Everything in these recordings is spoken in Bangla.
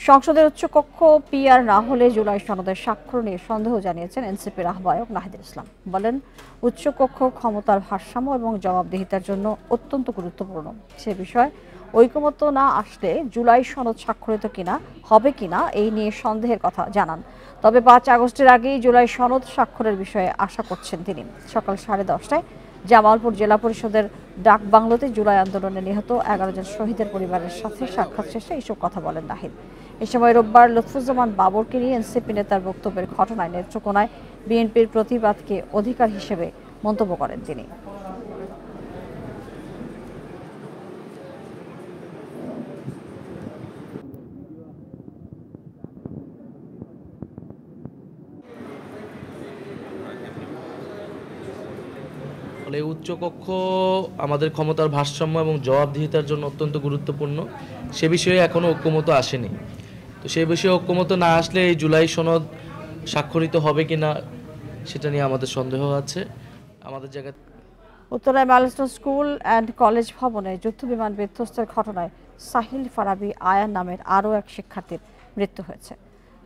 সংসদের উচ্চকক্ষ পিআর না হলে জুলাই সনদের স্বাক্ষর নিয়ে সন্দেহ জানিয়েছেন এনসিপির আহ্বায়ক নাহিদুল ইসলাম। বলেন, উচ্চকক্ষ ক্ষমতার ভারসাম্য এবং জবাবদিহিতার জন্য অত্যন্ত গুরুত্বপূর্ণ। সে বিষয়ে ঐকমত্য না আসলে জুলাই সনদ স্বাক্ষরিত হবে কিনা এই নিয়ে সন্দেহের কথা জানান। তবে 5 আগস্টের আগেই জুলাই সনদ স্বাক্ষরের বিষয়ে আশা করছেন তিনি। সকাল 10:30টায় জামালপুর জেলা পরিষদের ডাক বাংলোতে জুলাই আন্দোলনে নিহত 11 জন শহীদের পরিবারের সাথে সাক্ষাৎ শেষে এইসব কথা বলেন নাহিদ। এ সময় রোববার লুৎফুজ্জামান বাবরকে নিয়ে এনসিপি নেতার বক্তব্যের ঘটনায় নেত্রকোনায় বিএনপির প্রতিবাদকে অধিকার হিসেবে মন্তব্য করেন তিনি। উচ্চকক্ষ আমাদের ক্ষমতার ভারসাম্য এবং জবাবদিহিতার জন্য অত্যন্ত গুরুত্বপূর্ণ। সে বিষয়ে এখনো ঐক্যমত আসেনি। তো সেই বিষয়ে ঐক্যমত না আসলে এই জুলাই সনদ স্বাক্ষরিত হবে কিনা সেটা নিয়ে আমাদের সন্দেহ আছে। আমাদের জায়গায় উত্তরায় মাইলস্টোন স্কুল অ্যান্ড কলেজ ভবনে যুদ্ধবিমান বিধ্বস্তের ঘটনায় সাহিল ফারাবি আয়ান নামের আরও এক শিক্ষার্থীর মৃত্যু হয়েছে।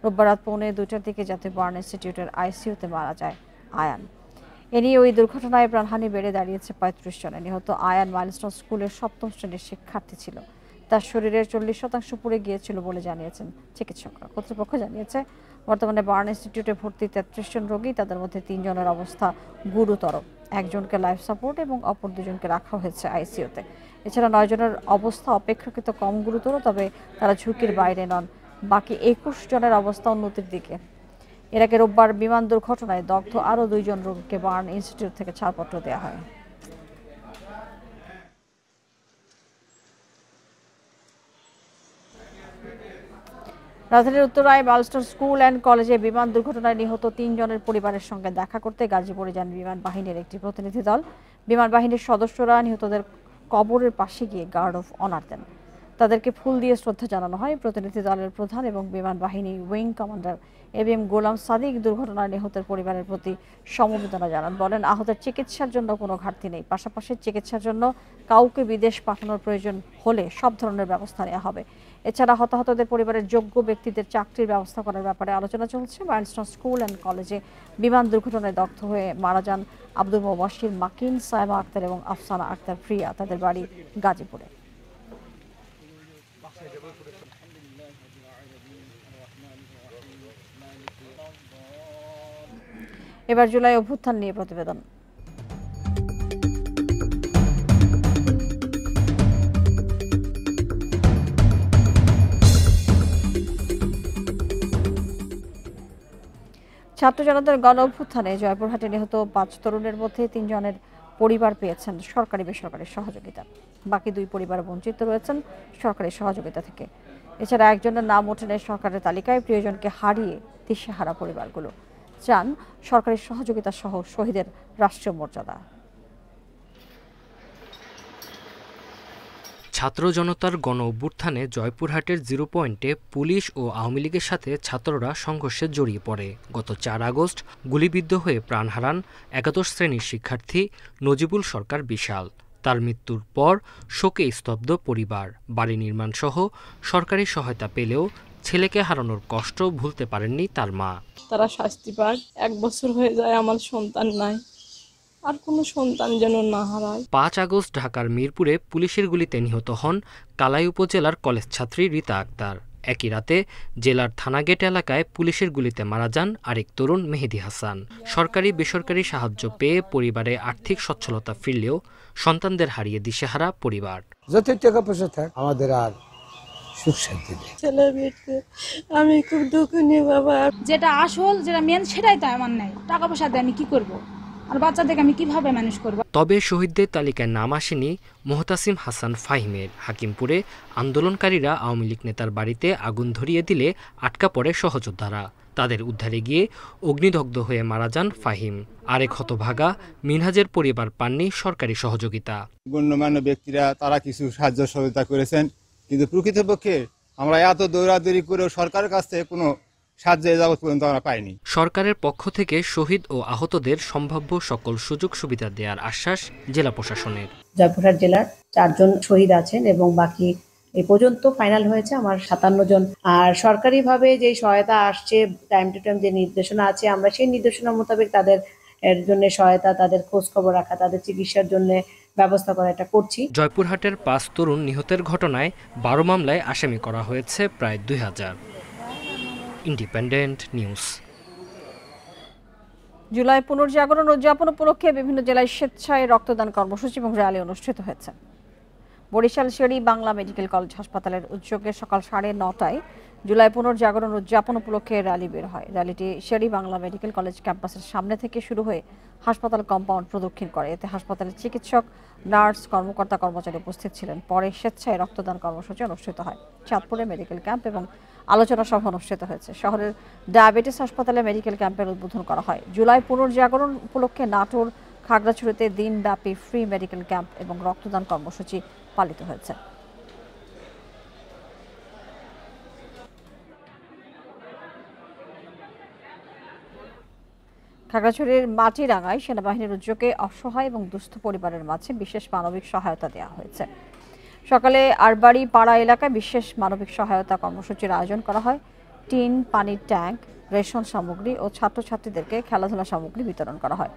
রোববার রাত 2:45টার দিকে জাতীয় বার্ন ইনস্টিটিউটের আইসিইউতে মারা যায় আয়ান। এ নিয়ে ওই দুর্ঘটনায় প্রাণহানি বেড়ে দাঁড়িয়েছে 35 জনে। নিহত আয়ান মাইলস্টোন স্কুলের 7ম শ্রেণীর শিক্ষার্থী ছিল। তার শরীরের 40% পুড়ে গিয়েছিল বলে জানিয়েছেন চিকিৎসকরা। কর্তৃপক্ষ জানিয়েছে, বর্তমানে বার্ন ইনস্টিটিউটে ভর্তি 33 জন রোগী। তাদের মধ্যে 3 জনের অবস্থা গুরুতর। একজনকে লাইফ সাপোর্ট এবং অপর 2 জনকে রাখা হয়েছে আইসিইউতে। এছাড়া 9 জনের অবস্থা অপেক্ষাকৃত কম গুরুতর, তবে তারা ঝুঁকির বাইরে নন। বাকি 21 জনের অবস্থা উন্নতির দিকে। এর আগে রোববার বিমান দুর্ঘটনায় দগ্ধ আরও 2 জন রোগীকে বার্ন ইনস্টিটিউট থেকে ছাড়পত্র দেওয়া হয়। রাজধানীর উত্তরায় মাইলস্টোন স্কুল অ্যান্ড কলেজে বিমান দুর্ঘটনায় নিহত 3 জনের পরিবারের সঙ্গে দেখা করতে গাজীপুরে যান বিমান বাহিনীর একটি প্রতিনিধি দল। বিমান বাহিনীর সদস্যরা নিহতদের কবরের পাশে গিয়ে গার্ড অফ অনার দেন। তাদেরকে ফুল দিয়ে শ্রদ্ধা জানানো হয়। প্রতিনিধি দলের প্রধান এবং বিমান বাহিনী উইং কমান্ডার এবিএম গোলাম সাদিক দুর্ঘটনায় নিহতের পরিবারের প্রতি সমবেদনা জানান। বলেন, আহতের চিকিৎসার জন্য কোনো ঘাটতি নেই। পাশাপাশি চিকিৎসার জন্য কাউকে বিদেশ পাঠানোর প্রয়োজন হলে সব ধরনের ব্যবস্থা নেওয়া হবে। এছাড়া হতাহতদের পরিবারের যোগ্য ব্যক্তিদের চাকরির ব্যবস্থা করার ব্যাপারে আলোচনা চলছে। মাইলস্টোন স্কুল অ্যান্ড কলেজে বিমান দুর্ঘটনায় দগ্ধ হয়ে মারা যান আব্দুল মুবাশশির মাকিন, সায়মা আক্তার এবং আফসানা আক্তার প্রিয়া। তাদের বাড়ি গাজীপুরে। এবার জুলাই অভ্যুত্থান নিয়ে প্রতিবেদন। ছাত্র জনতার গণ অভ্যুত্থানে জয়পুরহাটে নিহত 5 তরুণের মধ্যে 3 জনের পরিবার পেয়েছেন সরকারি বেসরকারি সহযোগিতা। বাকি 2 পরিবার বঞ্চিত রয়েছেন সরকারি সহযোগিতা থেকে। এছাড়া একজনের নাম ওঠেনি সরকারের তালিকায়। প্রিয়জনকে হারিয়ে দিশেহারা পরিবারগুলো চান সরকারি সহযোগিতা সহ শহীদের রাষ্ট্রীয় মর্যাদা। ছাত্র জনতার গণ অভ্যুত্থানে জয়পুরহাটের 0 পয়েন্টে পুলিশ ও আওয়ামী লীগের সাথে ছাত্ররা সংঘর্ষে জড়িয়ে পড়ে। গত 4 আগস্ট গুলিবিদ্ধ হয়ে প্রাণ হারান 11 শ্রেণীর শিক্ষার্থী নজিবুল সরকার বিশাল। তার মৃত্যুর পর শোকে স্তব্ধ পরিবার। বাড়ি নির্মাণ সহ সরকারি সহায়তা পেলেও ছেলেকে হারানোর কষ্ট ভুলতে পারেননি তার মা। তারা শাস্তি পাক। 1 বছর হয়ে যায়, আমার সন্তান নাই, আর কোনো সন্তান যেন না হারায়। 5 আগস্ট ঢাকার মিরপুরে পুলিশের গুলিতে নিহত হন কালাই উপজেলার কলেজ ছাত্রী রীতা আক্তার। একই রাতে জেলার থানাগেট এলাকায় পুলিশের গুলিতে মারা যান আরেক তরুণ মেহেদি হাসান। সরকারি বেসরকারি সাহায্য পেয়ে পরিবারে আর্থিক সচ্ছলতা ফিরলেও সন্তানদের হারিয়ে দিশেহারা পরিবার। যত টাকা পয়সা থাক আমাদের আর সুখ শান্তি নেই। ছেলে মেয়েকে আমি খুব দুঃখ নিয়ে বাবা। যেটা আসল, যেটা মেন, সেটাই তো আমার নাই। টাকা পয়সা দিয়ে আমি কি করব? আর বাচ্চাদেরকে আমি কিভাবে ম্যানেজ করব? তবে শহীদদের তালিকায় নাম আসেনি মোহতাসিম হাসান ফাহিমের। হাকিমপুরে আন্দোলনকারীরা আওয়ামী লীগ নেতার বাড়িতে আগুন ধরিয়ে দিলে আটকা পড়ে সহযোদ্ধারা। তাদের উদ্ধারে গিয়ে অগ্নিদগ্ধ হয়ে মারা যান ফাহিম। আরেক হতভাগা মিনহাজের পরিবার পাননি সরকারি সহযোগিতা। গণ্যমান্য ব্যক্তিরা তারা কিছু সাহায্য সহযোগিতা করেছেন, কিন্তু প্রকৃতপক্ষে আমরা এত দৌড়াদৌড়ি করেও সরকারের কাছ থেকে কোনো সাহায্য যাবত পর্যন্ত আমরা পাইনি। সরকারের পক্ষ থেকে শহীদ ও আহতদের সম্ভাব্য সকল সুযোগ সুবিধা দেওয়ার আশ্বাস জেলা প্রশাসনের। জয়পুরহাট জেলার 4 জন শহীদ আছেন এবং বাকি এই পর্যন্ত ফাইনাল হয়েছে আমার 57 জন। আর সরকারিভাবে যে সহায়তা আসছে, টাইম টু টাইম যে নির্দেশনা আছে, আমরা সেই নির্দেশনা মোতাবেক তাদের এর জন্য সহায়তা, তাদের খোঁজ খবর রাখা, তাদের চিকিৎসার জন্য ব্যবস্থা করা, এটা করছি। জয়পুরহাটের 5 তরুণ নিহতের ঘটনায় 12 মামলায় আসামি করা হয়েছে প্রায় 2000। Independent news. জুলাই পুনর্জাগরণ উদযাপন উপলক্ষে বিভিন্ন জেলায় স্বেচ্ছায় রক্তদান কর্মসূচি এবং র্যালি অনুষ্ঠিত হয়েছে। বরিশাল শেরি বাংলা মেডিকেল কলেজ হাসপাতালের উদ্যোগে সকাল 9:30টায় জুলাই পুনর্জাগরণ উদযাপন উপলক্ষে র্যালি বের হয়। র্যালিটি শেরি বাংলা মেডিকেল কলেজ ক্যাম্পাসের সামনে থেকে শুরু হয়ে হাসপাতাল কম্পাউন্ড প্রদক্ষিণ করে। এতে হাসপাতালের চিকিৎসক, নার্স, কর্মকর্তা, কর্মচারী উপস্থিত ছিলেন। পরে স্বেচ্ছায় রক্তদান কর্মসূচি অনুষ্ঠিত হয়। চাঁদপুরে মেডিকেল ক্যাম্প এবং আলোচনা সভা অনুষ্ঠিত হয়েছে। শহরের ডায়াবেটিস হাসপাতালে মেডিকেল ক্যাম্পের উদ্বোধন করা হয়। জুলাই পুনর্জাগরণ উপলক্ষে নাটোর, খাগড়াছড়িতে দিনব্যাপী ফ্রি মেডিকেল ক্যাম্প এবং রক্তদান কর্মসূচি পালিত হয়েছে। খাগড়াছড়ির মাটিরাঙ্গায় সেনাবাহিনীর উদ্যোগে অসহায় এবং দুস্থ পরিবারের মাঝে বিশেষ মানবিক সহায়তা দেওয়া হয়েছে। সকালে আরবাড়ি পাড়া এলাকায় বিশেষ মানবিক সহায়তা কর্মসূচির আয়োজন করা হয়। টিন, পানির ট্যাঙ্ক, রেশন সামগ্রী ও ছাত্রছাত্রীদেরকে খেলাধুলা সামগ্রী বিতরণ করা হয়।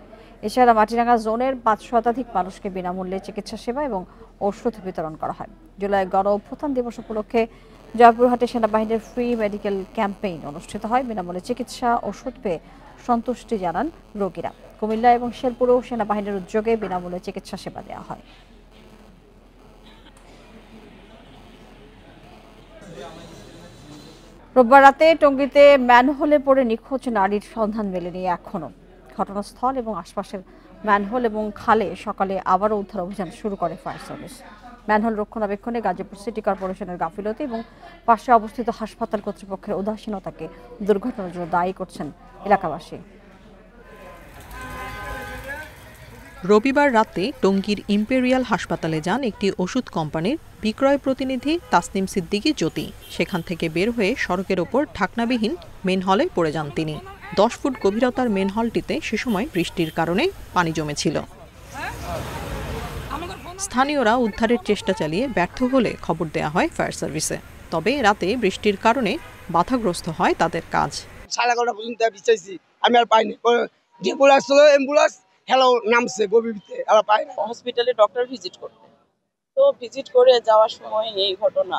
এছাড়া মাটিরাঙ্গা জোনের 5 শতাধিক মানুষকে বিনামূল্যে চিকিৎসা সেবা এবং ওষুধ বিতরণ করা হয়। জুলাই গণ অভ্যুত্থান দিবস উপলক্ষে জয়পুরহাটে সেনাবাহিনীর ফ্রি মেডিকেল ক্যাম্পেইন অনুষ্ঠিত হয়। বিনামূল্যে চিকিৎসা, ওষুধ পেয়ে সন্তুষ্টি জানান রোগীরা। কুমিল্লা এবং শেরপুরেও সেনাবাহিনীর উদ্যোগে বিনামূল্যে চিকিৎসা সেবা দেওয়া হয়। রোববার রাতে টঙ্গীতে ম্যানহোলে পড়ে নিখোঁজ নারীর সন্ধান মেলেনি এখনো। ঘটনাস্থল এবং আশপাশের ম্যানহোল এবং খালে সকালে আবারও উদ্ধার অভিযান শুরু করে ফায়ার সার্ভিস। ম্যানহোল রক্ষণাবেক্ষণে গাজীপুর সিটি কর্পোরেশনের গাফিলতি এবং পাশে অবস্থিত হাসপাতাল কর্তৃপক্ষের উদাসীনতাকে দুর্ঘটনার জন্য দায়ী করছেন এলাকাবাসী। রবিবার রাতে টঙ্গীর ইম্পেরিয়াল হাসপাতালে যান একটি ওষুধ কোম্পানির বিক্রয় প্রতিনিধি তাসনিম সিদ্দিকী জ্যোতি। সেখান থেকে বের হয়ে সড়কের ওপর ঢাকনাবিহীন মেন হলে পড়ে যান তিনি। 10 ফুট গভীরতার মেন হলটিতে সে সময় বৃষ্টির কারণে পানি জমেছিল। স্থানীয়রা উদ্ধারের চেষ্টা চালিয়ে ব্যর্থ হলে খবর দেওয়া হয় ফায়ার সার্ভিসে। তবে রাতে বৃষ্টির কারণে বাধাগ্রস্ত হয় তাদের কাজ। 11:30 পর্যন্ত বিচাইছি, আমি আর পাইনি। অ্যাম্বুলেন্স হ্যালো নামছে গভীরতে, আর পাই না। হসপিটালে ডক্টর ভিজিট করতে, তো ভিজিট করে যাওয়ার সময় এই ঘটনা।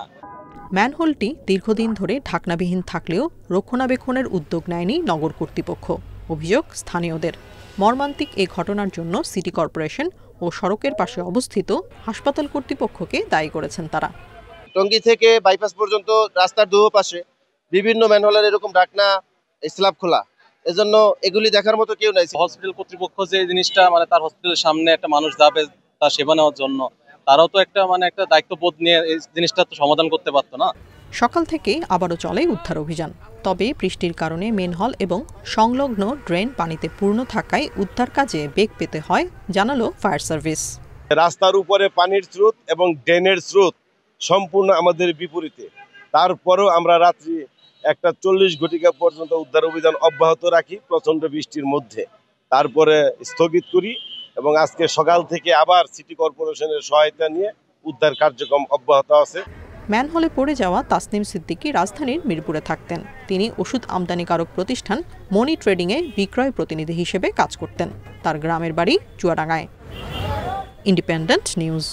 ম্যানহোলটি দীর্ঘদিন ধরে ঢাকনাবিহীন থাকলেও রক্ষণাবেক্ষণের উদ্যোগ নেয়নি নগর কর্তৃপক্ষ। অভিযোগ স্থানীয়দের। মর্মান্তিক এই ঘটনার জন্য সিটি কর্পোরেশন ও সড়কের পাশে অবস্থিত হাসপাতাল কর্তৃপক্ষকে দায়ী করেছেন তারা। টঙ্গী থেকে বাইপাস পর্যন্ত রাস্তার দুপাশে বিভিন্ন ম্যানহোলের এরকম ঢাকনা, স্ল্যাব খোলা, এজন্য এগুলি দেখার মতো কেউ নাই। হসপিটাল কর্তৃপক্ষ যে জিনিসটা তার হসপিটালের সামনে একটা মানুষ যাবে তার সেবা নেওয়ার জন্য, তারাও তো একটা একটা দায়িত্ববোধ নিয়ে এই জিনিসটা তো সমাধান করতে পারতো না। সকাল থেকে আবারও চলে উদ্ধার অভিযান। তবে বৃষ্টির কারণে মেন হল এবং সংলগ্ন ড্রেন পানিতে পূর্ণ থাকায় উদ্ধার কাজে বেগ পেতে হয়, জানালো ফায়ার সার্ভিস। রাস্তার উপরে পানির স্রোত এবং ড্রেনের স্রোত সম্পূর্ণ আমাদের বিপরীতে। তারপরেও আমরা রাত্রি 1:40 ঘটিকা পর্যন্ত উদ্ধার অভিযান অব্যাহত রাখি প্রচন্ড বৃষ্টির মধ্যে। তারপরে স্থগিত করি এবং আজকে সকাল থেকে আবার সিটি কর্পোরেশনের সহায়তা নিয়ে উদ্ধার কার্যক্রম অব্যাহত আছে। ম্যানহলে পড়ে যাওয়া তাসনিম সিদ্দিকী রাজধানীর মিরপুরে থাকতেন। তিনি ওষুধ আমদানিকারক প্রতিষ্ঠান মনি ট্রেডিংয়ে বিক্রয় প্রতিনিধি হিসেবে কাজ করতেন। তার গ্রামের বাড়ি চুয়াডাঙ্গায়। Independent news.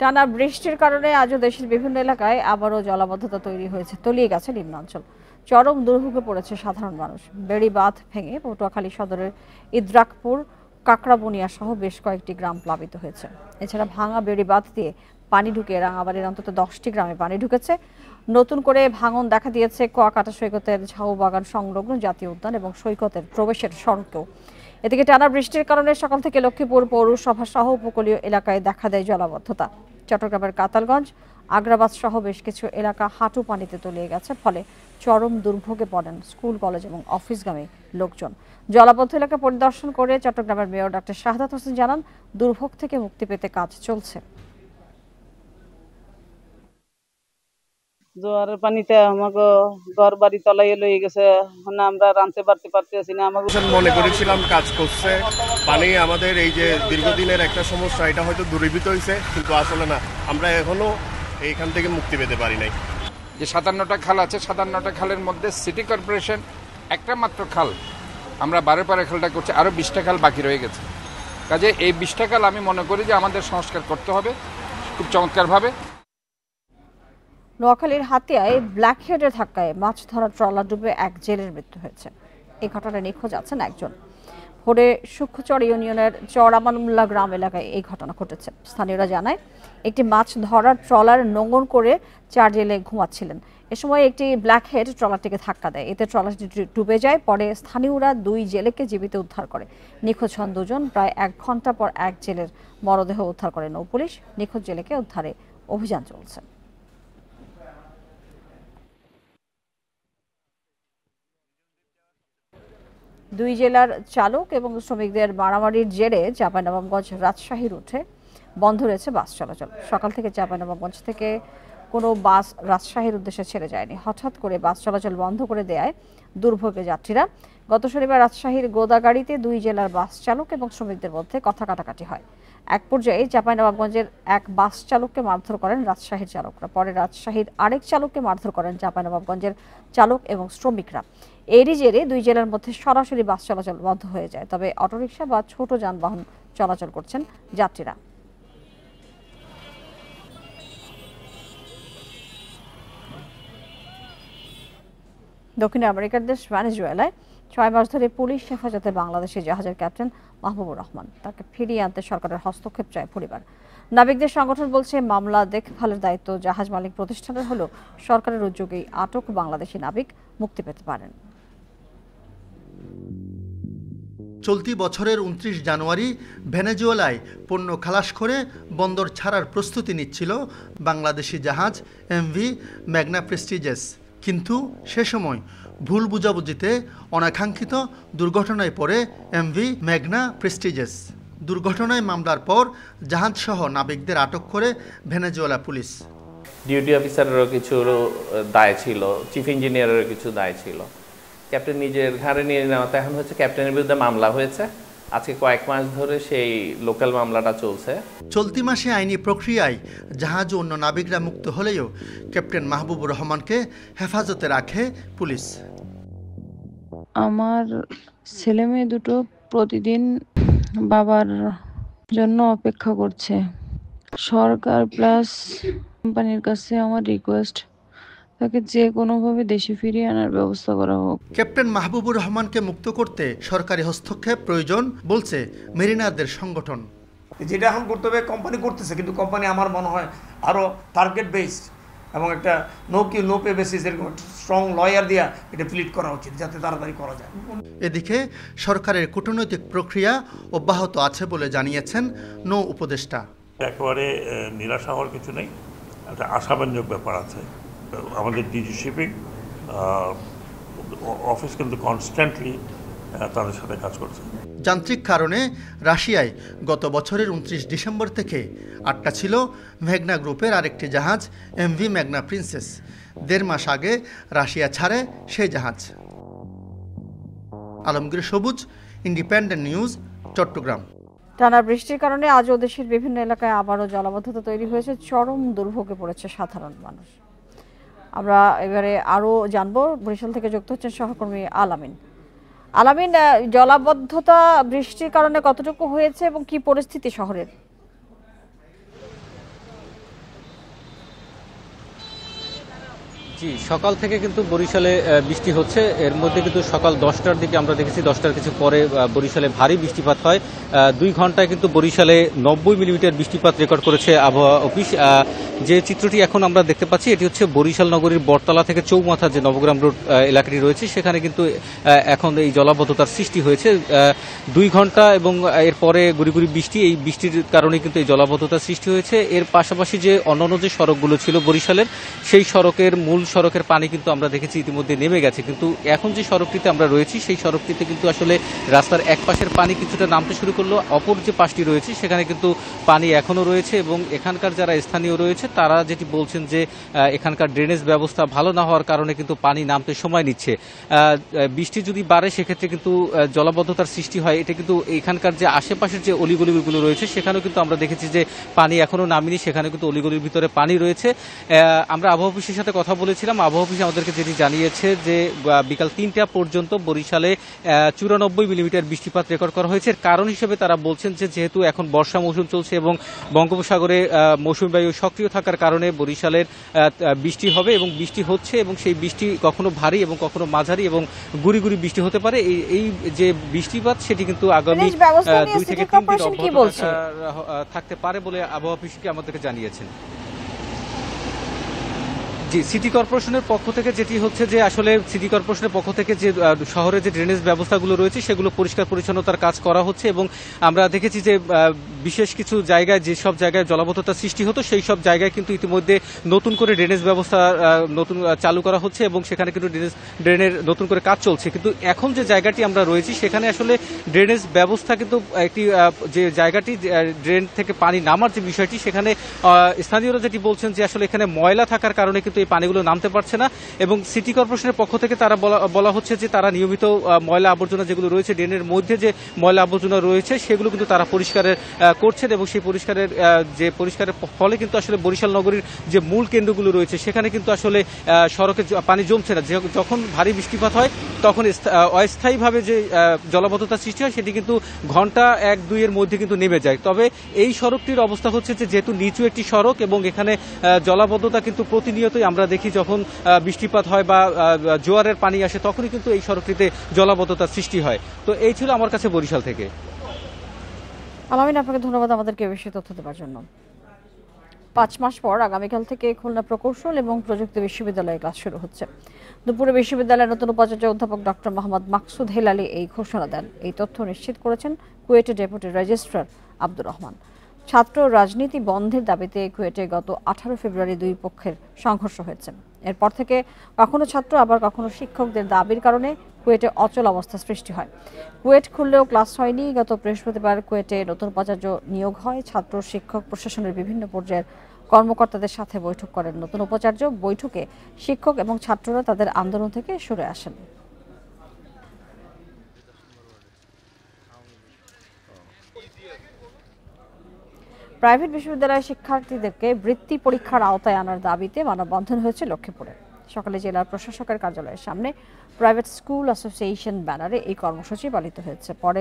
টানা বৃষ্টির কারণে আজও দেশের বিভিন্ন এলাকায় আবারও জলাবদ্ধতা তলিয়ে গেছে নিম্নাঞ্চল। চরম দুর্ভোগে পড়েছে সাধারণ মানুষ। বেড়িবাঁধ ভেঙে পটুয়াখালী সদরের ইদ্রাকপুর, কাকড়াবনিয়া সহ বেশ কয়েকটি গ্রাম প্লাবিত হয়েছে। এছাড়া ভাঙা বেড়িবাঁধ দিয়ে পানি ঢুকে রাঙাবাড়ির অন্তত 10টি গ্রামে পানি ঢুকেছে। নতুন করে ভাঙন দেখা দিয়েছে কুয়াকাটা সৈকতের ঝাউবাগান সংলগ্ন জাতীয় উদ্যান এবং সৈকতের প্রবেশের সড়কেও। এদিকে টানা বৃষ্টির কারণে সকাল থেকে লক্ষ্মীপুর পৌরসভা সহ উপকূলীয় এলাকায় দেখা দেয় জলাবদ্ধতা। চট্টগ্রামের কাতালগঞ্জ, আগ্রাবাদ সহ বেশ কিছু এলাকা হাঁটু পানিতে তলিয়ে গেছে। ফলে চরম দুর্ভোগে পড়েন স্কুল, কলেজ এবং অফিসগামী লোকজন। জলাবদ্ধ এলাকা পরিদর্শন করে চট্টগ্রামের মেয়র ডক্টর শাহাদাত হোসেন জানান, দুর্ভোগ থেকে মুক্তি পেতে কাজ চলছে। জোয়ারের পানিতে আমাকে ঘর বাড়ি তলাইয়ে লয়ে গেছে, আমরা রাঁধতে পারতেছি না। আমাকে মনে করেছিলাম কাজ করছে, পানি আমাদের এই যে দীর্ঘদিনের একটা সমস্যা, এটা হয়তো দূরীভূত হয়েছে, কিন্তু আসলে না। আমরা এখনো এইখান থেকে মুক্তি পেতে পারি নাই। যে 57টা খাল আছে, 57টা খালের মধ্যে সিটি কর্পোরেশন একটা মাত্র খাল, আমরা বারের পরে খালটা করছি, আরও 20টা খাল বাকি রয়ে গেছে। কাজে এই 20টা খাল আমি মনে করি যে আমাদের সংস্কার করতে হবে খুব চমৎকারভাবে। নোয়াখালীর হাতিয়ায় ব্ল্যাকহেডের ধাক্কায় মাছ ধরা ট্রলার ডুবে এক জেলের মৃত্যু হয়েছে। এই ঘটনায় নিখোঁজ আছেন একজন। ভোরে সূক্ষ্মচর ইউনিয়নের চরামানুল্লাহ গ্রাম এলাকায় এই ঘটনা ঘটেছে। স্থানীয়রা জানায় একটি মাছ ধরার ট্রলার নোঙর করে 4 জেলে ঘুমাচ্ছিলেন। এ সময় একটি ব্ল্যাকহেড ট্রলারটিকে ধাক্কা দেয়, এতে ট্রলারটি ডুবে যায়। পরে স্থানীয়রা 2 জেলেকে জীবিত উদ্ধার করে। নিখোঁজ হন 2 জন। প্রায় 1 ঘন্টা পর এক জেলের মরদেহ উদ্ধার করে নৌপুলিশ। নিখোঁজ জেলেকে উদ্ধারে অভিযান চলছে। দুই জেলার চালক এবং শ্রমিকদের মারামারির জেরে চাঁপাইনবাবগঞ্জ রাজশাহী রুটে বন্ধ রয়েছে বাস চলাচল। সকাল থেকে চাঁপাইনবাবগঞ্জ থেকে কোনো বাস রাজশাহীর উদ্দেশ্যে ছেড়ে যায়নি। হঠাৎ করে বাস চলাচল বন্ধ করে দেয় দুর্ভোগে যাত্রীরা। গত শনিবার রাজশাহীর গোদাগাড়িতে 2 জেলার বাস চালক এবং শ্রমিকদের মধ্যে কথা কাটাকাটি হয়। এক পর্যায়ে চাঁপাইনবাবগঞ্জের এক বাস চালককে মারধর করেন রাজশাহীর চালকরা। পরে রাজশাহীর আরেক চালককে মারধর করেন চাঁপাইনবাবগঞ্জের চালক এবং শ্রমিকরা। এরই জেরে 2 জেলার মধ্যে সরাসরি বাস চলাচল বন্ধ হয়ে যায়। তবে অটোরিকশা বা ছোট যানবাহন চলাচল করছেন যাত্রীরা। দক্ষিণ আমেরিকার দেশ ভেনেজুয়েলায় 6 মাস ধরে পুলিশ হেফাজতে বাংলাদেশি জাহাজের ক্যাপ্টেন মাহবুবুর রহমান, তাকে ফিরিয়ে আনতে সরকারের হস্তক্ষেপ চায় পরিবার। নাবিকদের সংগঠন বলছে মামলা দেখভালের দায়িত্ব জাহাজ মালিক প্রতিষ্ঠানের হলেও সরকারের উদ্যোগেই আটক বাংলাদেশি নাবিক মুক্তি পেতে পারেন। চলতি বছরের 29 জানুয়ারি ভেনেজুয়েলায় পণ্য খালাস করে বন্দর ছাড়ার প্রস্তুতি নিচ্ছিল বাংলাদেশি জাহাজ এমভি ম্যাগনা প্রেস্টিজেস। কিন্তু সে সময় ভুল বুঝাবুঝিতে অনাকাঙ্ক্ষিত দুর্ঘটনায় পড়ে এমভি ম্যাগনা প্রেস্টিজেস। দুর্ঘটনায় মামলার পর জাহাজসহ নাবিকদের আটক করে ভেনেজুয়েলা পুলিশ। ডিউটি অফিসারেরও কিছু দায় ছিল, চিফ ইঞ্জিনিয়ারেরও কিছু দায় ছিল। ক্যাপ্টেন নিজের ঘাড়ে নিয়ে নেওয়াতে এখন হচ্ছে ক্যাপ্টেনের বিরুদ্ধে মামলা হয়েছে। আজকে কয়েক মাস ধরে সেই লোকাল মামলাটা চলছে। চলতি মাসে আইনি প্রক্রিয়ায় জাহাজ ও অন্য নাবিকরা মুক্ত হলেও ক্যাপ্টেন মাহবুবুর রহমানকে হেফাজতে রাখে পুলিশ। আমার ছেলে মেয়ে দুটো প্রতিদিন বাবার জন্য অপেক্ষা করছে। সরকার প্লাস কোম্পানির কাছে আমার রিকোয়েস্ট, তাকে যে কোনোভাবে দেশে ফিরিয়ে আনার ব্যবস্থা করা হোক। ক্যাপ্টেন মাহবুবুর রহমানকে মুক্ত করতে সরকারি হস্তক্ষেপ প্রয়োজন বলছে মেরিনারদের সংগঠন। যেটা এখন করতে হবে কোম্পানি করতেছে, কিন্তু কোম্পানি আমার মনে হয় আরও টার্গেট বেসড এবং একটা নো পে বেসিস এরকম স্ট্রং লয়ার দিয়া এটা প্লিট করা উচিত, যাতে তাড়াতাড়ি করা যায়। এদিকে সরকারের কূটনৈতিক প্রক্রিয়া অব্যাহত আছে বলে জানিয়েছেন নৌ উপদেষ্টা। একেবারে নিরাশা হওয়ার কিছু নেই, একটা আশাব্যঞ্জক ব্যাপার আছে। আমাদের ডিজি শিপিং অফিস কিন্তু কনস্ট্যান্টলি তাদের সাথে কাজ করছে। যান্ত্রিক কারণে রাশিয়ায় গত বছরের 29 ডিসেম্বর থেকে আটকা ছিল মেঘনা গ্রুপের আরেকটি জাহাজ এমভি ম্যাগনা প্রিন্সেস। 1.5 মাস আগে রাশিয়া ছাড়ে সেই জাহাজ। আলমগীর সবুজ, ইন্ডিপেন্ডেন্ট নিউজ, চট্টগ্রাম। টানা বৃষ্টির কারণে আজও দেশের বিভিন্ন এলাকায় আবারও জলাবদ্ধতা তৈরি হয়েছে। চরম দুর্ভোগে পড়েছে সাধারণ মানুষ। আমরা এবারে আরও জানবো, বরিশাল থেকে যুক্ত হচ্ছেন সহকর্মী আলামিন। আলামিন, জলাবদ্ধতা বৃষ্টির কারণে কতটুকু হয়েছে এবং কি পরিস্থিতি শহরের? জি, সকাল থেকে কিন্তু বরিশালে বৃষ্টি হচ্ছে। এর মধ্যে কিন্তু সকাল 10টার দিকে আমরা দেখেছি, 10টার কিছু পরে বরিশালে ভারী বৃষ্টিপাত হয়। 2 ঘন্টায় কিন্তু বরিশালে 90 মিলিমিটার বৃষ্টিপাত রেকর্ড করেছে আবহাওয়া অফিস। যে চিত্রটি এখন আমরা দেখতে পাচ্ছি এটি হচ্ছে বরিশাল নগরীর বটতলা থেকে চৌমাথা যে নবগ্রাম রোড এলাকাটি রয়েছে, সেখানে কিন্তু এখন এই জলাবদ্ধতার সৃষ্টি হয়েছে। 2 ঘন্টা এবং এরপরে গুড়ি বৃষ্টি, এই বৃষ্টির কারণে কিন্তু এই জলাবদ্ধতার সৃষ্টি হয়েছে। এর পাশাপাশি যে অন্যান্য যে সড়কগুলো ছিল বরিশালের, সেই সড়কের মূল সড়কের পানি কিন্তু আমরা দেখেছি ইতিমধ্যে নেমে গেছে, কিন্তু এখন যে সড়কটিতে আমরা রয়েছি সেই সড়কটিতে কিন্তু আসলে রাস্তার এক পাশের পানি কিছুটা নামতে শুরু করলো, অপর যে পাশটি রয়েছে সেখানে কিন্তু পানি এখনো রয়েছে এবং এখানকার যারা স্থানীয় রয়েছে তারা যেটি বলছেন যে এখানকার ড্রেনেজ ব্যবস্থা ভালো না হওয়ার কারণে কিন্তু পানি নামতে সময় নিচ্ছে। বৃষ্টি যদি বাড়ে সেক্ষেত্রে কিন্তু জলাবদ্ধতার সৃষ্টি হয়। এটা কিন্তু এখানকার যে আশেপাশের যে অলিগলিগুলো রয়েছে সেখানেও কিন্তু আমরা দেখেছি যে পানি এখনো নামেনি, সেখানে কিন্তু অলিগলির ভিতরে পানি রয়েছে। আমরা আবহাওয়া অফিসের সাথে কথা বলেছিলাম, আবহাওয়া অফিস আমাদেরকে যেটি জানিয়েছে যে বিকাল ৩টা পর্যন্ত বরিশালে ৯৪ মিলিমিটার বৃষ্টিপাত রেকর্ড করা হয়েছে। এর কারণ হিসেবে তারা বলছেন যে যেহেতু এখন বর্ষা মৌসুম চলছে এবং বঙ্গোপসাগরে মৌসুমী বায়ু সক্রিয় থাকার কারণে বরিশালের বৃষ্টি হবে এবং বৃষ্টি হচ্ছে এবং সেই বৃষ্টি কখনো ভারী এবং কখনো মাঝারি এবং গুড়ি গুড়ি বৃষ্টি হতে পারে। এই যে বৃষ্টিপাত সেটি কিন্তু আগামী 2 থেকে 3 দিন অব্যাহত থাকতে পারে বলে আবহাওয়া অফিসকে আমাদেরকে জানিয়েছেন। জি, সিটি কর্পোরেশনের পক্ষ থেকে যেটি হচ্ছে যে আসলে সিটি কর্পোরেশনের পক্ষ থেকে যে শহরে যে ড্রেনেজ ব্যবস্থাগুলো রয়েছে সেগুলো পরিষ্কার পরিচ্ছন্নতার কাজ করা হচ্ছে এবং আমরা দেখেছি যে বিশেষ কিছু জায়গায় যেসব জায়গায় জলাবদ্ধতার সৃষ্টি হতো সেই সব জায়গায় কিন্তু ইতিমধ্যে নতুন করে ড্রেনেজ ব্যবস্থা নতুন চালু করা হচ্ছে এবং সেখানে কিন্তু ড্রেনের নতুন করে কাজ চলছে। কিন্তু এখন যে জায়গাটি আমরা রয়েছি সেখানে আসলে ড্রেনেজ ব্যবস্থা কিন্তু একটি যে জায়গাটি ড্রেন থেকে পানি নামার যে বিষয়টি সেখানে স্থানীয়রা যেটি বলছেন যে আসলে এখানে ময়লা থাকার কারণে কিন্তু এই পানিগুলো নামতে পারছে না এবং সিটি কর্পোরেশনের পক্ষ থেকে তারা বলা হচ্ছে যে তারা নিয়মিত ময়লা আবর্জনা যেগুলো রয়েছে ড্রেনের মধ্যে যে ময়লা আবর্জনা রয়েছে সেগুলো কিন্তু তারা পরিষ্কারের করছেন এবং সেই পরিষ্কারের ফলে কিন্তু আসলে বরিশাল নগরীর যে মূল কেন্দ্রগুলো রয়েছে সেখানে কিন্তু আসলে সড়কে পানি জমছে না। যখন ভারী বৃষ্টিপাত হয় তখন অস্থায়ীভাবে যে জলাবদ্ধতার সৃষ্টি হয় সেটি কিন্তু ঘন্টা 1-2 এর মধ্যে কিন্তু নেমে যায়। তবে এই সড়কটির অবস্থা হচ্ছে যে যেহেতু নিচু একটি সড়ক এবং এখানে জলাবদ্ধতা কিন্তু প্রতিনিয়তই আমরা দেখি যখন বৃষ্টিপাত হয় বা জোয়ারের পানি আসে তখনই কিন্তু এই সড়কটিতে জলাবদ্ধতার সৃষ্টি হয়। তো এই ছিল আমার কাছে বরিশাল থেকে। আলামিন, আপনাকে ধন্যবাদ আমাদেরকে বেশি তথ্য দেওয়ার জন্য। 5 মাস পর আগামীকাল থেকে খুলনা প্রকৌশল এবং প্রযুক্তি বিশ্ববিদ্যালয়ে ক্লাস শুরু হচ্ছে। দুপুরে বিশ্ববিদ্যালয়ের নতুন উপাচার্য অধ্যাপক ডক্টর মোহাম্মদ মাকসুদ হেলালি এই ঘোষণা দেন। এই তথ্য নিশ্চিত করেছেন কুয়েটের ডেপুটি রেজিস্ট্রার আব্দুর রহমান। ছাত্র রাজনীতি বন্ধের দাবিতে কুয়েটে গত 18 ফেব্রুয়ারি দুই পক্ষের সংঘর্ষ হয়েছে। এরপর থেকে কখনো ছাত্র আবার কখনো শিক্ষকদের দাবির কারণে কুয়েটে অচল অবস্থা সৃষ্টি হয়। কুয়েট খুললেও ক্লাস হয়নি। গত বৃহস্পতিবার কুয়েটে নতুন উপাচার্য নিয়োগ হয়। ছাত্র শিক্ষক প্রশাসনের বিভিন্ন পর্যায়ের কর্মকর্তাদের সাথে বৈঠক করেন নতুন উপাচার্য। বৈঠকে শিক্ষক এবং ছাত্ররা তাদের আন্দোলন থেকে সরে আসেন। প্রাইভেট বিশ্ববিদ্যালয়ের শিক্ষার্থীদেরকে বৃত্তি পরীক্ষার আওতায় আনার দাবিতে মানববন্ধন হয়েছে লক্ষ্মীপুরে। সকালে জেলা প্রশাসকের কার্যালয়ের সামনে প্রাইভেট স্কুল অ্যাসোসিয়েশন ব্যানারে এই কর্মসূচি পালিত হয়েছে। পরে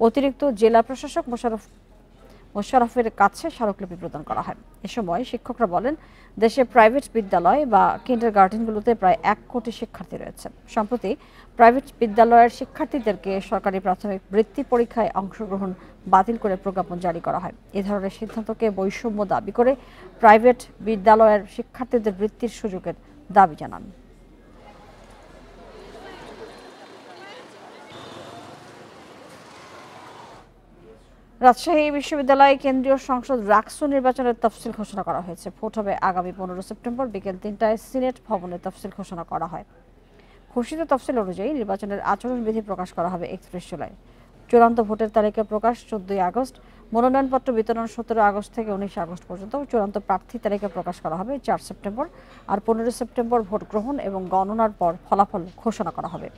অতিরিক্ত জেলা প্রশাসক মোশাররফের কাছে স্মারকলিপি প্রদান করা হয়। এ সময় শিক্ষকরা বলেন, দেশে প্রাইভেট বিদ্যালয় বা কিন্ডারগার্টেনগুলোতে প্রায় 1 কোটি শিক্ষার্থী রয়েছে। সম্প্রতি প্রাইভেট বিদ্যালয়ের শিক্ষার্থীদেরকে সরকারি প্রাথমিক বৃত্তি পরীক্ষায় অংশগ্রহণ বাতিল করে প্রজ্ঞাপন জারি করা হয়। এ ধরনের সিদ্ধান্তকে বৈষম্য দাবি করে প্রাইভেট বিদ্যালয়ের শিক্ষার্থীদের বৃত্তির সুযোগের দাবি জানান। রাজশাহী বিশ্ববিদ্যালয় কেন্দ্রীয় সংসদ রাকসু নির্বাচনের তফসিল ঘোষণা করা হয়েছে। ভোট হবে আগামী 15 সেপ্টেম্বর বিকেল 3টায় সিনেট ভবনে তফসিল ঘোষণা করা হয়। ঘোষিত তফসিল অনুযায়ী নির্বাচনের আচরণবিধি প্রকাশ করা হবে 31 জুলাই। চূড়ান্ত ভোটের তালিকা প্রকাশ 14 আগস্ট। মনোনয়নপত্র বিতরণ 17 আগস্ট থেকে 19 আগস্ট পর্যন্ত। চূড়ান্ত প্রার্থী তালিকা প্রকাশ করা হবে 4 সেপ্টেম্বর। আর 15 সেপ্টেম্বর ভোট গ্রহণ এবং গণনার পর ফলাফল ঘোষণা করা হবে।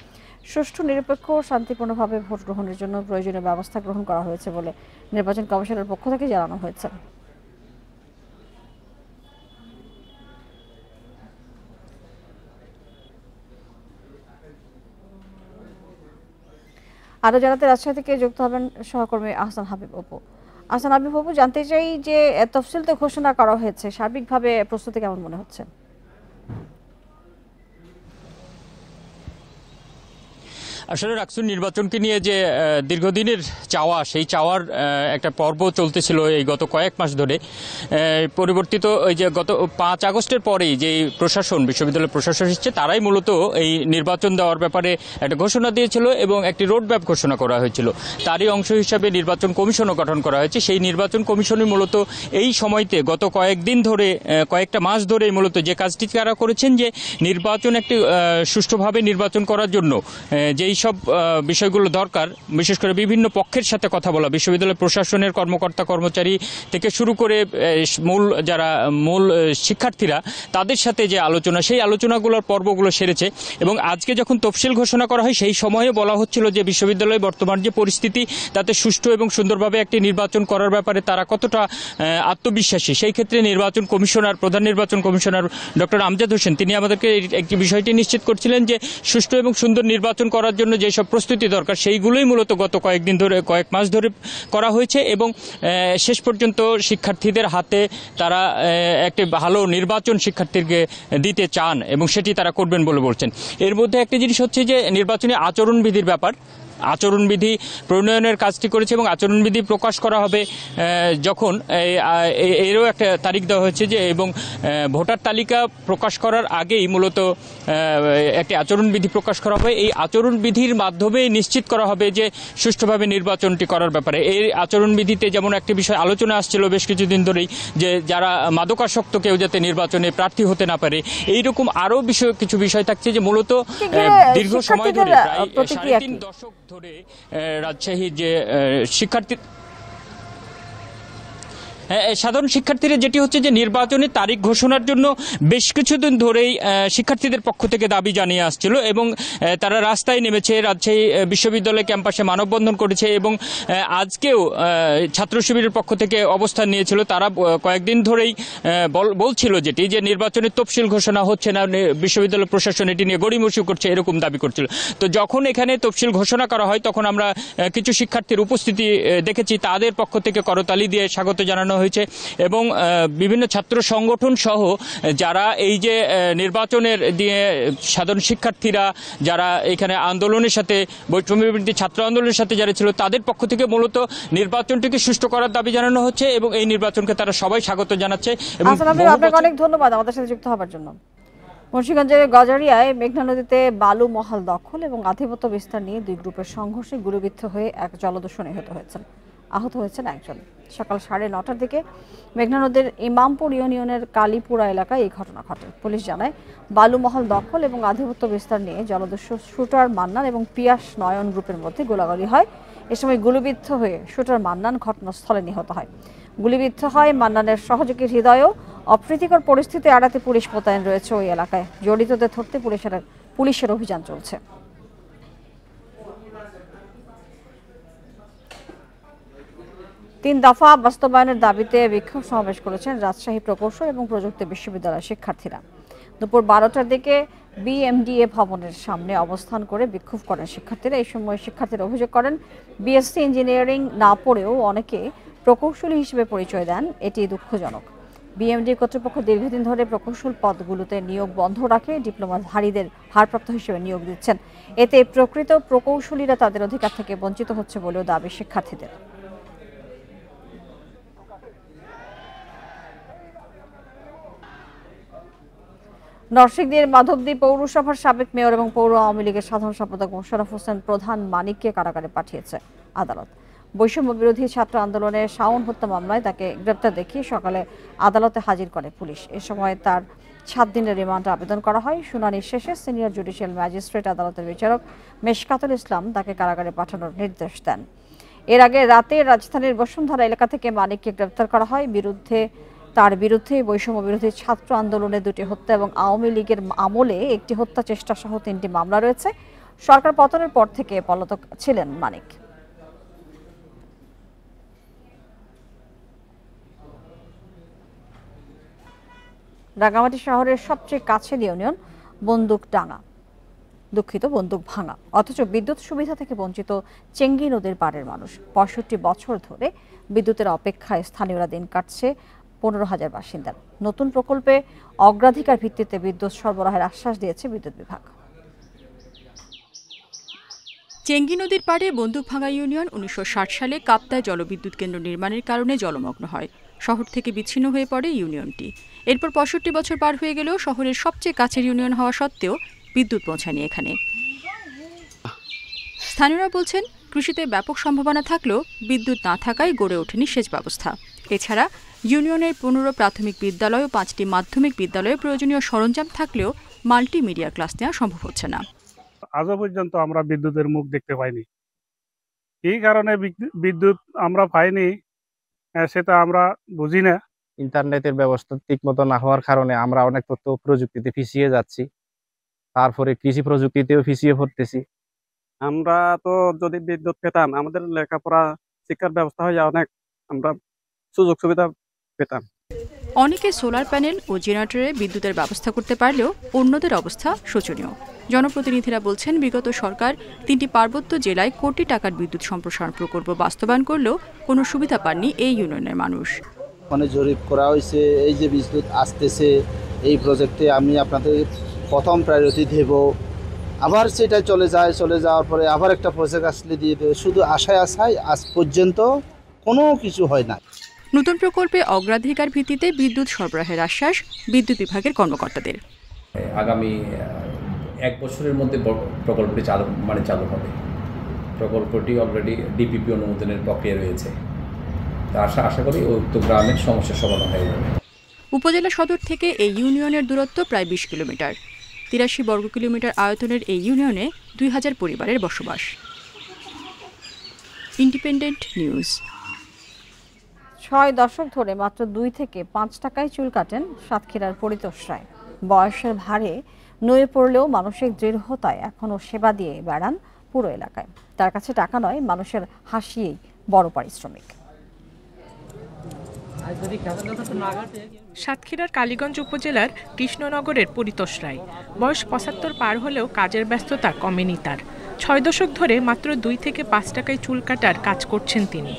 সুষ্ঠু, নিরপেক্ষ ও শান্তিপূর্ণভাবে ভোট গ্রহণের জন্য প্রয়োজনীয় ব্যবস্থা গ্রহণ করা হয়েছে বলে নির্বাচন কমিশনের পক্ষ থেকে জানানো হয়েছে। আরো জানাতে রাজশাহী থেকে যুক্ত হবেন সহকর্মী আহসান হাবিব অপু। আহসান হাবিব অপু, জানতে চাই যে তফসিল তো ঘোষণা করা হয়েছে, সার্বিকভাবে প্রস্তুতি কেমন মনে হচ্ছে? আসলে রাকসুর নির্বাচনকে নিয়ে যে দীর্ঘদিনের চাওয়া, সেই চাওয়ার একটা পর্ব চলতেছিল এই গত কয়েক মাস ধরে। পরিবর্তিত ওই যে গত 5 আগস্টের পরেই যে প্রশাসন, বিশ্ববিদ্যালয়ের প্রশাসন এসেছে, তারাই মূলত এই নির্বাচন দেওয়ার ব্যাপারে একটা ঘোষণা দিয়েছিল এবং একটি রোডম্যাপ ঘোষণা করা হয়েছিল। তারই অংশ হিসাবে নির্বাচন কমিশনও গঠন করা হয়েছে। সেই নির্বাচন কমিশনই মূলত এই সময়তে গত কয়েকদিন ধরে, কয়েকটা মাস ধরে মূলত যে কাজটি তারা করেছেন, যে নির্বাচন একটি সুষ্ঠুভাবে নির্বাচন করার জন্য যেই সব বিষয়গুলো দরকার, বিশেষ করে বিভিন্ন পক্ষের সাথে কথা বলা, বিশ্ববিদ্যালয় প্রশাসনের কর্মকর্তা কর্মচারী থেকে শুরু করে মূল শিক্ষার্থীরা, তাদের সাথে যে আলোচনা, সেই আলোচনাগুলোর পর্বগুলো সেরেছে। এবং আজকে যখন তফসিল ঘোষণা করা হয়, সেই সময়ে বলা হচ্ছিল যে বিশ্ববিদ্যালয়ে বর্তমান যে পরিস্থিতি, তাতে সুষ্ঠু এবং সুন্দরভাবে একটি নির্বাচন করার ব্যাপারে তারা কতটা আত্মবিশ্বাসী। সেই ক্ষেত্রে নির্বাচন কমিশনার, প্রধান নির্বাচন কমিশনার ডক্টর আমজাদ হোসেন, তিনি আমাদেরকে একটি বিষয়টি নিশ্চিত করছিলেন যে সুষ্ঠু এবং সুন্দর নির্বাচন করার জন্য যেসব প্রস্তুতি দরকার, সেইগুলোই মূলত গত কয়েক মাস ধরে করা হয়েছে। এবং শেষ পর্যন্ত শিক্ষার্থীদের হাতে তারা একটি ভালো নির্বাচন শিক্ষার্থীকে দিতে চান এবং সেটি তারা করবেন বলে বলছেন। এর মধ্যে একটা জিনিস হচ্ছে যে নির্বাচনী আচরণবিধির ব্যাপার। আচরণবিধি প্রণয়নের কাজটি করেছে এবং আচরণবিধি প্রকাশ করা হবে যখন, এরও একটা তারিখ দেওয়া হয়েছে যে, এবং ভোটার তালিকা প্রকাশ করার আগেই মূলত একটি আচরণবিধি প্রকাশ করা হবে। এই আচরণবিধির মাধ্যমে নিশ্চিত করা হবে যে সুষ্ঠুভাবে নির্বাচনটি করার ব্যাপারে। এই আচরণবিধিতে যেমন একটি বিষয় আলোচনা আসছিল বেশ কিছুদিন ধরেই, যে যারা মাদকাসক্ত কেউ যাতে নির্বাচনে প্রার্থী হতে না পারে। এইরকম আরও কিছু বিষয় থাকছে, যে মূলত দীর্ঘ সময় ধরে, প্রায় 3.5 দশক ধরে রাজশাহীর যে সাধারণ শিক্ষার্থীরা, যেটি হচ্ছে যে নির্বাচনের তারিখ ঘোষণার জন্য বেশ কিছুদিন ধরেই শিক্ষার্থীদের পক্ষ থেকে দাবি জানিয়ে আসছিল এবং তারা রাস্তায় নেমেছে, রাজশাহী বিশ্ববিদ্যালয় ক্যাম্পাসে মানববন্ধন করেছে এবং আজকেও ছাত্র শিবিরের পক্ষ থেকে অবস্থান নিয়েছিল। তারা কয়েকদিন ধরেই বলছিল যেটি, যে নির্বাচনের তফসিল ঘোষণা হচ্ছে না, বিশ্ববিদ্যালয় প্রশাসন এটি নিয়ে গড়িমসি করছে, এরকম দাবি করছিল। তো যখন এখানে তফসিল ঘোষণা করা হয়, তখন আমরা কিছু শিক্ষার্থীর উপস্থিতি দেখেছি, তাদের পক্ষ থেকে করতালি দিয়ে স্বাগত জানানো হয়েছে এবং বিভিন্ন ছাত্র সংগঠন সহ যারা এই যে নির্বাচনের দিয়ে সাধারণ শিক্ষার্থীরা যারা এখানে আন্দোলনের সাথে, বৈষম্য বিরোধী ছাত্র আন্দোলনের সাথে যারা ছিল, তাদের পক্ষ থেকে মূলত নির্বাচনটিকে সুষ্ঠু করার দাবি জানানো হচ্ছে এবং এই নির্বাচনকে তারা সবাই স্বাগত জানাচ্ছে। এবং আপনাকে অনেক ধন্যবাদ আমাদের সাথে যুক্ত হওয়ার জন্য। মুন্সিগঞ্জের গজারিয়ায় মেঘনা নদীতে বালু মহাল দখল এবং আধিপত্য বিস্তার নিয়ে দুই গ্রুপের সংঘর্ষে গুলিবিদ্ধ হয়ে এক জলদস্যু আহত হয়েছেন একজন। সকাল 9:30টার দিকে মেঘনা নদীর ইমামপুর ইউনিয়নের কালীপুরা এলাকায় এই ঘটনা ঘটে। পুলিশ জানায়, বালুমহল দখল এবং আধিপত্য বিস্তার নিয়ে জলদস্যু শুটার মান্নান এবং পিয়াস নয়ন গ্রুপের মধ্যে গোলাগুলি হয়। এ সময় গুলিবিদ্ধ হয়ে শুটার মান্নান ঘটনাস্থলে নিহত হয়। গুলিবিদ্ধ হয় মান্নানের সহযোগী হৃদয়ও। অপ্রীতিকর পরিস্থিতি এড়াতে পুলিশ মোতায়েন রয়েছে ওই এলাকায়। জড়িতদের ধরতে পুলিশের অভিযান চলছে। 3 দফা বাস্তবায়নের দাবিতে বিক্ষোভ সমাবেশ করেছেন রাজশাহী প্রকৌশল এবং প্রযুক্তি বিশ্ববিদ্যালয়ের শিক্ষার্থীরা। দুপুর 12টার দিকে বিএমডিএ ভবনের সামনে অবস্থান করে বিক্ষোভ করেন শিক্ষার্থীরা। এই সময় শিক্ষার্থীরা অভিযোগ করেন, বিএসসি ইঞ্জিনিয়ারিং না পড়েও অনেকে প্রকৌশলী হিসেবে পরিচয় দেন, এটি দুঃখজনক। বিএমডি কর্তৃপক্ষ দীর্ঘদিন ধরে প্রকৌশল পদগুলোতে নিয়োগ বন্ধ রাখে, ডিপ্লোমাধারীদের ভারপ্রাপ্ত হিসেবে নিয়োগ দিচ্ছেন। এতে প্রকৃত প্রকৌশলীরা তাদের অধিকার থেকে বঞ্চিত হচ্ছে বলেও দাবি শিক্ষার্থীদের। নরসিংদীর মাধবদী পৌরসভার সাবেক মেয়র এবং পৌর আওয়ামী লীগের সাধারণ সম্পাদক মোশাররফ হোসেন প্রধান মানিককে কারাগারে পাঠিয়েছে আদালত। বৈষম্য বিরোধী ছাত্র আন্দোলনের শাওন হত্যা মামলায় তাকে গ্রেপ্তার দেখিয়ে সকালে আদালতে হাজির করে পুলিশ। এ সময় তার 7 দিনের রিমান্ড আবেদন করা হয়। শুনানি শেষে সিনিয়র জুডিশিয়াল ম্যাজিস্ট্রেট আদালতের বিচারক মেশকাতুল ইসলাম তাকে কারাগারে পাঠানোর নির্দেশ দেন। এর আগে রাতে রাজধানীর বসুন্ধরা এলাকা থেকে মানিককে গ্রেপ্তার করা হয়। তার বিরুদ্ধে বৈষম্য বিরোধী ছাত্র আন্দোলনে 2টি হত্যা এবং আওয়ামী লীগের আমলে একটি হত্যা চেষ্টা সহ 3টি মামলা রয়েছে। সরকার পতনের পর থেকে পলাতক ছিলেন মানিক। রাঙ্গামাটি শহরের সবচেয়ে কাছের ইউনিয়ন বন্দুক ভাঙা, অথচ বিদ্যুৎ সুবিধা থেকে বঞ্চিত চেঙ্গি নদীর পাড়ের মানুষ। 65 বছর ধরে বিদ্যুতের অপেক্ষায় স্থানীয়রা দিন কাটছে। 15,000 বাসিন্দার নতুন প্রকল্পে অগ্রাধিকার ভিত্তিতে বিদ্যুৎ সরবরাহের আশ্বাস দিয়েছে বিদ্যুৎ বিভাগ। চেঙ্গি নদীর পাড়ে বন্দুকভাঙ্গা ইউনিয়ন ১৯৬০ সালে কাপ্তায় জলবিদ্যুৎ কেন্দ্র নির্মাণের কারণে জলমগ্ন হয়। শহর থেকে বিচ্ছিন্ন হয়ে পড়ে ইউনিয়নটি। এরপর ৬৫ বছর পার হয়ে গেলেও শহরের সবচেয়ে কাছের ইউনিয়ন হওয়া সত্ত্বেও বিদ্যুৎ পৌঁছায়নি এখানে। স্থানীয়রা বলছেন, কৃষিতে ব্যাপক সম্ভাবনা থাকলেও বিদ্যুৎ না থাকায় গড়ে ওঠেনি সেচ ব্যবস্থা। এছাড়া ইউনিয়নের ১৫ প্রাথমিক বিদ্যালয় ও ৫টি মাধ্যমিক বিদ্যালয়ে প্রয়োজনীয় সরঞ্জাম থাকলেও মাল্টিমিডিয়া ক্লাস নেওয়া সম্ভব হচ্ছে না। আজও পর্যন্ত আমরা বিদ্যুতের মুখ দেখতে পাইনি। এই কারণে বিদ্যুৎ আমরা পাইনি সেটা আমরা বুঝি না। ইন্টারনেটের ব্যবস্থা ঠিকমতো না হওয়ার কারণে আমরা অনেক তথ্য প্রযুক্তিতে পিছিয়ে যাচ্ছি, তারপরে কৃষি প্রযুক্তিতেও পিছিয়ে পড়তেছি। আমরা তো যদি বিদ্যুৎ পেতাম, আমাদের লেখাপড়া শিক্ষার ব্যবস্থা হয়ে অনেক আমরা সুযোগ সুবিধা পেতাম। অনেকে সোলার প্যানেল ও জেনারেটরে বিদ্যুতের ব্যবস্থা করতে পারলেও অন্যদের অবস্থা শোচনীয়। জনপ্রতিনিধিরা বলছেন, বিগত সরকার ৩টি পার্বত্য জেলায় কোটি টাকার বিদ্যুৎ সম্প্রসারণ প্রকল্প বাস্তবায়ন করলেও কোনো সুবিধা পাননি এই ইউনিয়নের মানুষ। মানে জরিপ করা হয়েছে, এই যে বিদ্যুৎ আসতেছে এই প্রজেক্টে আমি আপনাদের প্রথম প্রায়োরিটি দেব, আবার সেটা চলে যাওয়ার পরে আবার একটা প্রজেক্ট আসলে দিয়ে দেবে। শুধু আশায় আজ পর্যন্ত কোনো কিছু হয় না। নতুন প্রকল্পে অগ্রাধিকার ভিত্তিতে বিদ্যুৎ সরবরাহের আশ্বাস বিদ্যুৎ বিভাগের কর্মকর্তাদের। আগামী 1 বছরের মধ্যে প্রকল্পটি চালু হবে। প্রকল্পটি অলরেডি ডিপিপি অনুমোদনের প্রক্রিয়া রয়েছে। আশা করি উক্ত গ্রামের সমস্যার সমাধান হয়ে যাবে। উপজেলা সদর থেকে এই ইউনিয়নের দূরত্ব প্রায় ২০ কিলোমিটার। ৮৩ বর্গ কিলোমিটার আয়তনের এই ইউনিয়নে ২,০০০ পরিবারের বসবাস। Independent news. ৬ দশক ধরে মাত্র ২ থেকে ৫ টাকায় চুল কাটেন সাতক্ষীরার পরিতোষ রায়। বয়সের ভারে নুয়ে পড়লেও মানসিক দৃঢ়তায় এখনও সেবা দিয়ে বেড়ান পুরো এলাকায়। তার কাছে টাকা নয়, মানুষের হাসিয়েই বড় পারিশ্রমিক। সাতক্ষীরার কালীগঞ্জ উপজেলার কৃষ্ণনগরের পরিতোষ রায়। বয়স ৭৫ পার হলেও কাজের ব্যস্ততা কমেনি তার। ৬ দশক ধরে মাত্র ২ থেকে ৫ টাকায় চুল কাটার কাজ করছেন তিনি।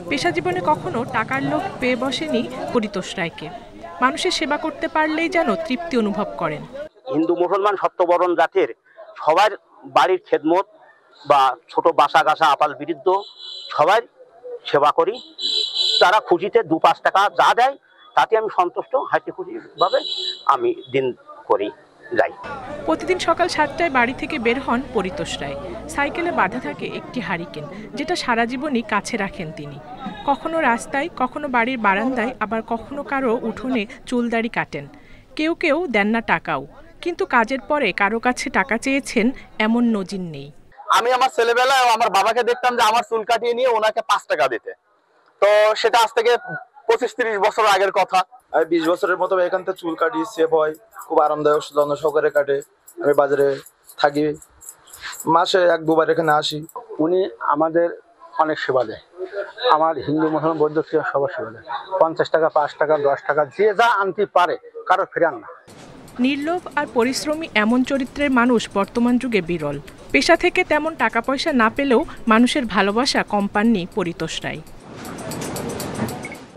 পেশা জীবনে কখনো টাকার লোভ পেয়ে বসেনি পরিতোষ রায়কে। মানুষের সেবা করতে পারলেই যেন তৃপ্তি অনুভব করেন। হিন্দু মুসলমান সত্যবরণ জাতের সবার বাড়ির খেদমত বা ছোট বাসা গাছা আপাল বিরুদ্ধ সবাই সেবা করি। তারা খুশিতে ২-৫ টাকা যা দেয় তাতে আমি সন্তুষ্ট, হাসি খুশিভাবে আমি দিন করি যাই। প্রতিদিন সকাল ৭টায় বাড়ি থেকে বের হন পরিতোষ রায়। সাইকেলে বাঁধা থাকে একটি হারিকেন, যেটা সারা জীবনই কাছে রাখেন তিনি। কখনো রাস্তায়, কখনো বাড়ির বারান্দায়, আবার কখনো কারো উঠোনে চুলদাড়ি কাটেন। কেউ কেউ দেন না টাকাও, কিন্তু কাজের পরে কারো কাছে টাকা চেয়েছেন এমন নজির নেই। আমি আমার ছেলেবেলায় আমার বাবাকে দেখতাম যে আমার চুল কাটিয়ে নিয়ে ওনাকে ৫ টাকা দিতে। তো সেটা আজ থেকে ২৫-৩০ বছর আগের কথা। আমি ২০ বছরের মতো এখান থেকে চুল কাটি, সেভ হয়, খুব আরামদায়ক, জনসহকারে কাটে। আমি বাজারে থাকি, মাসে ১-২ বার এখানে আসি। উনি আমাদের অনেক সেবা দেয়। আমার হিন্দু মুসলমান বৌদ্ধ সবার সেবা দেয়। ৫০ টাকা, ৫ টাকা, ১০ টাকা যে যা আনতে পারে, কারো ফেরান না। নির্লোভ আর পরিশ্রমী এমন চরিত্রের মানুষ বর্তমান যুগে বিরল। পেশা থেকে তেমন টাকা পয়সা না পেলেও মানুষের ভালোবাসা কম পাননি পরিতোষ রায়।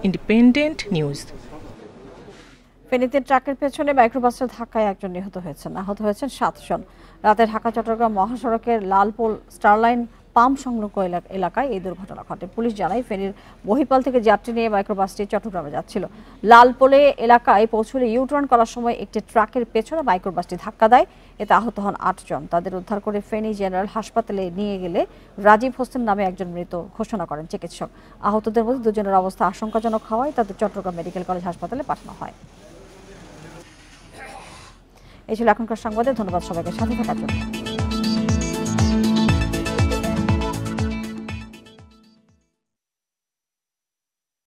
Independent news. ফেনীতে ট্রাকের পেছনে মাইক্রোবাসের ধাক্কায় একজন নিহত হয়েছেন, আহত হয়েছেন ৭ জন। রাতে ঢাকা চট্টগ্রাম মহাসড়কের লালপোল স্টারলাইন পাম্প সংলগ্ন এলাকায় এই দুর্ঘটনা ঘটে। পুলিশ জানায়, ফেনীর বহিপাল থেকে যাত্রী নিয়ে মাইক্রোবাসটি চট্টগ্রামে যাচ্ছিল। লালপোলে এলাকায় পৌঁছলে ইউটার্ন করার সময় একটি ট্রাকের পেছনে মাইক্রোবাসটি ধাক্কা দেয়। এতে আহত হন ৮ জন। তাদের উদ্ধার করে ফেনী জেনারেল হাসপাতালে নিয়ে গেলে রাজীব হোসেন নামে একজন মৃত ঘোষণা করেন চিকিৎসক। আহতদের মধ্যে ২ জনের অবস্থা আশঙ্কাজনক হওয়ায় তাদের চট্টগ্রাম মেডিকেল কলেজ হাসপাতালে পাঠানো হয়। এই ছিল এখনকার সংবাদে। ধন্যবাদ সবাইকে সাথে থাকার জন্য।